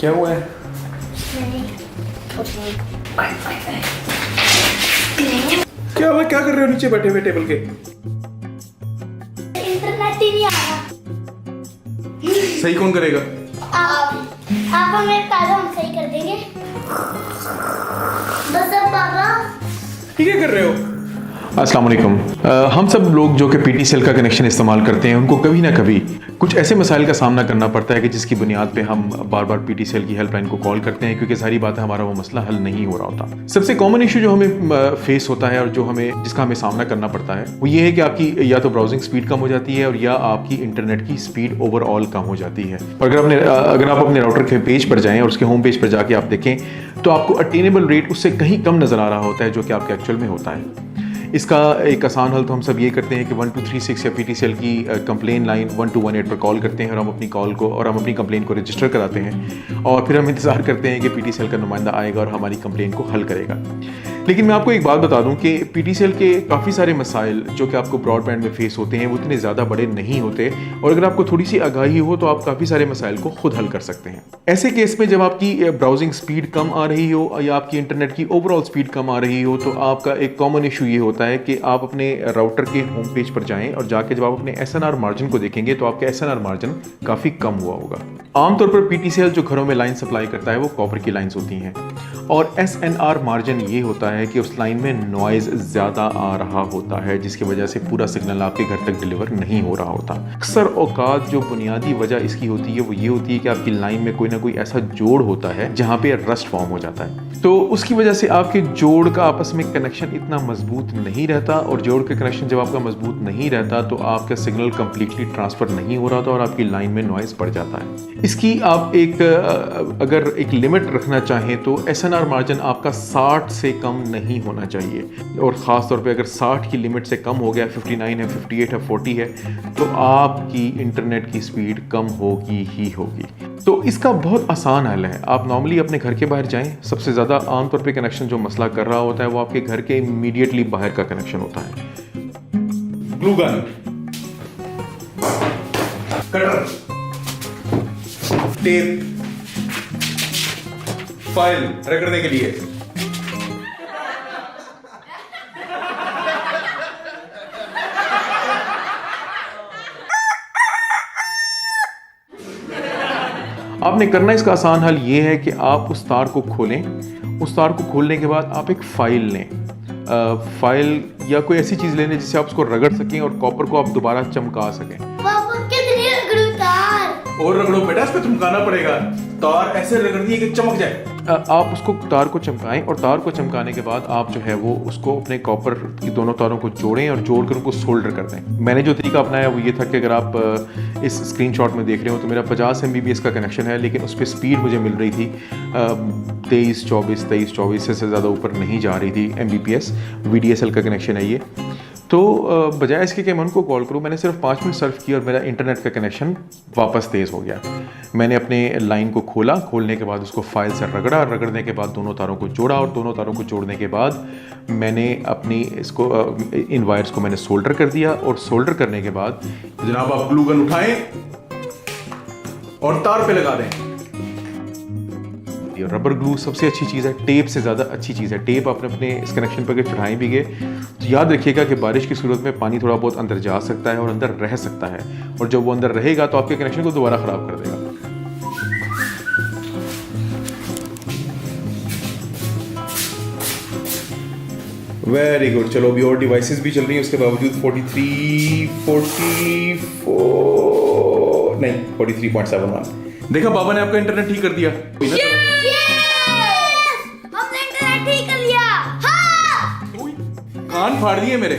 क्या हुआ है? क्या हुआ? क्या कर रहे हो नीचे बैठे हुए टेबल के? इंटरनेट ही नहीं आ रहा। सही कौन करेगा? आप हमें बता दो, हम सही कर देंगे। बस अब पापा ये क्या कर रहे हो? अस्सलाम वालेकुम। हम सब लोग जो कि पीटी सेल का कनेक्शन इस्तेमाल करते हैं उनको कभी ना कभी कुछ ऐसे मसाइल का सामना करना पड़ता है कि जिसकी बुनियाद पे हम बार बार पीटी सेल की हेल्पलाइन को कॉल करते हैं, क्योंकि सारी बात है हमारा वो मसला हल नहीं हो रहा होता। सबसे कॉमन इशू जो हमें फेस होता है और जो हमें जिसका हमें सामना करना पड़ता है वो ये है कि आपकी या तो ब्राउजिंग स्पीड कम हो जाती है और या आपकी इंटरनेट की स्पीड ओवरऑल कम हो जाती है। और अगर आप अपने राउटर के पेज पर जाएं और उसके होम पेज पर जाके आप देखें तो आपको अटेनेबल रेट उससे कहीं कम नजर आ रहा होता है जो कि आपके एक्चुअल में होता है। इसका एक आसान हल तो हम सब ये करते हैं कि 1236 या पीटी सेल की कंप्लेन लाइन 1218 पर कॉल करते हैं और हम अपनी कंप्लेन को रजिस्टर कराते हैं और फिर हम इंतज़ार करते हैं कि पीटी सेल का नुमाइंदा आएगा और हमारी कंप्लेन को हल करेगा। लेकिन मैं आपको एक बात बता दूं कि पीटी सेल के काफ़ी सारे मसाइल जो कि आपको ब्रॉडबैंड में फेस होते हैं वो इतने ज़्यादा बड़े नहीं होते और अगर आपको थोड़ी सी आगाही हो तो आप काफ़ी सारे मसाइल को खुद हल कर सकते हैं। ऐसे केस में जब आपकी ब्राउजिंग स्पीड कम आ रही हो या आपकी इंटरनेट की ओवरऑल स्पीड कम आ रही हो तो आपका एक कॉमन इशू ये होता है कि आप अपने राउटर के होम पेज पर जाएं और जाके जब आप अपने एसएनआर मार्जिन को देखेंगे तो आपका एसएनआर मार्जिन काफ़ी कम हुआ होगा। आमतौर पर पीटी सेल जो घरों में लाइन सप्लाई करता है वो कॉपर की लाइंस होती हैं और एसएनआर मार्जिन ये होता है कि उस लाइन में नॉइज़ ज़्यादा आ रहा होता है जिसकी वजह से पूरा सिग्नल आपके घर तक डिलीवर नहीं हो रहा होता। अक्सर औकात जो बुनियादी वजह इसकी होती है वो ये होती है कि आपकी लाइन में कोई ना कोई ऐसा जोड़ होता है जहाँ पे रस्ट फॉर्म हो जाता है, तो उसकी वजह से आपके जोड़ का आपस में कनेक्शन इतना मजबूत नहीं रहता और जोड़ के कनेक्शन जब आपका मजबूत नहीं रहता तो आपका सिग्नल कंप्लीटली ट्रांसफ़र नहीं हो रहा था और आपकी लाइन में नॉइज़ पड़ जाता है। इसकी आप अगर एक लिमिट रखना चाहें तो एसएनआर मार्जिन आपका 60 से कम नहीं होना चाहिए और ख़ास तौर पे अगर 60 की लिमिट से कम हो गया, 59 है, 58 है, 40 है, तो आपकी इंटरनेट की स्पीड कम होगी ही होगी। तो इसका बहुत आसान हल है। आप नॉर्मली अपने घर के बाहर जाएं, सबसे ज़्यादा आमतौर पे कनेक्शन जो मसला कर रहा होता है वो आपके घर के इमीडिएटली बाहर का कनेक्शन होता है। Glue gun, cutter, tape, file रगड़ने के लिए, आपने करना इसका आसान हल ये है कि आप उस तार को खोलें। उस तार को खोलने के बाद आप एक फ़ाइल लें, फाइल या कोई ऐसी चीज़ लेने जिससे आप उसको रगड़ सकें और कॉपर को आप दोबारा चमका सकें। पापा कितनी रगड़ू तार? और रगड़ो बेटा, इसको चमकाना पड़ेगा। तार ऐसे रगड़नी है कि चमक जाए। आप उसको तार को चमकाएं और तार को चमकाने के बाद आप जो है वो उसको अपने कॉपर की दोनों तारों को जोड़ें और जोड़कर उनको सोल्डर कर दें। मैंने जो तरीका अपनाया वो ये था कि अगर आप इस स्क्रीनशॉट में देख रहे हो तो मेरा 50 MBPS का कनेक्शन है, लेकिन उस पर स्पीड मुझे मिल रही थी 23-24 से ज़्यादा ऊपर नहीं जा रही थी MBPS। VDSL का कनेक्शन है ये। तो बजाय इसके कि मैं उनको कॉल करूँ, मैंने सिर्फ 5 मिनट सर्फ किया और मेरा इंटरनेट का कनेक्शन वापस तेज़ हो गया। मैंने अपने लाइन को खोलने के बाद उसको फाइल से रगड़ने के बाद दोनों तारों को जोड़ा और दोनों तारों को जोड़ने के बाद मैंने अपनी इन वायर्स को मैंने सोल्डर कर दिया और सोल्डर करने के बाद जनाब आप ग्लू गन उठाएं और तार पे लगा दें। रबर ग्लू सबसे अच्छी चीज़ है, टेप से ज़्यादा अच्छी चीज़ है। टेप आपने अपने इस कनेक्शन पर चढ़ाएं भी गए तो याद रखिएगा कि बारिश की सूरत में पानी थोड़ा बहुत अंदर जा सकता है और अंदर रह सकता है, और जब वो अंदर रहेगा तो आपके कनेक्शन को दोबारा ख़राब कर देगा। Very good. चलो अभी और डिवाइसेस भी चल रही हैं उसके बावजूद 43.71। देखा, बाबा ने आपका इंटरनेट ठीक कर दिया। हमने इंटरनेट ठीक कर लिया। हाँ! कान फाड़ दिए मेरे।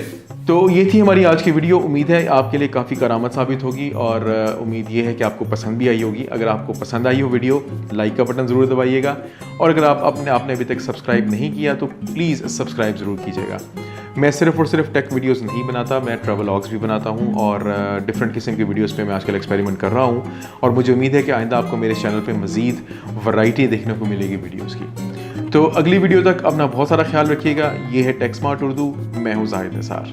तो ये थी हमारी आज की वीडियो। उम्मीद है आपके लिए काफ़ी करामत साबित होगी और उम्मीद ये है कि आपको पसंद भी आई होगी। अगर आपको पसंद आई हो वीडियो, लाइक का बटन ज़रूर दबाइएगा और अगर आपने अभी तक सब्सक्राइब नहीं किया तो प्लीज़ सब्सक्राइब ज़रूर कीजिएगा। मैं सिर्फ और सिर्फ टेक वीडियोस नहीं बनाता, मैं ट्रैवल व्लॉग्स भी बनाता हूँ और डिफरेंट किस्म की वीडियोस पे मैं आजकल एक्सपेरिमेंट कर रहा हूँ और मुझे उम्मीद है कि आइंदा आपको मेरे चैनल पे मज़ीद वैरायटी देखने को मिलेगी वीडियोस की। तो अगली वीडियो तक अपना बहुत सारा ख्याल रखिएगा। ये है टेक स्मार्ट उर्दू, मैं हूँ ज़ाहिद निसार।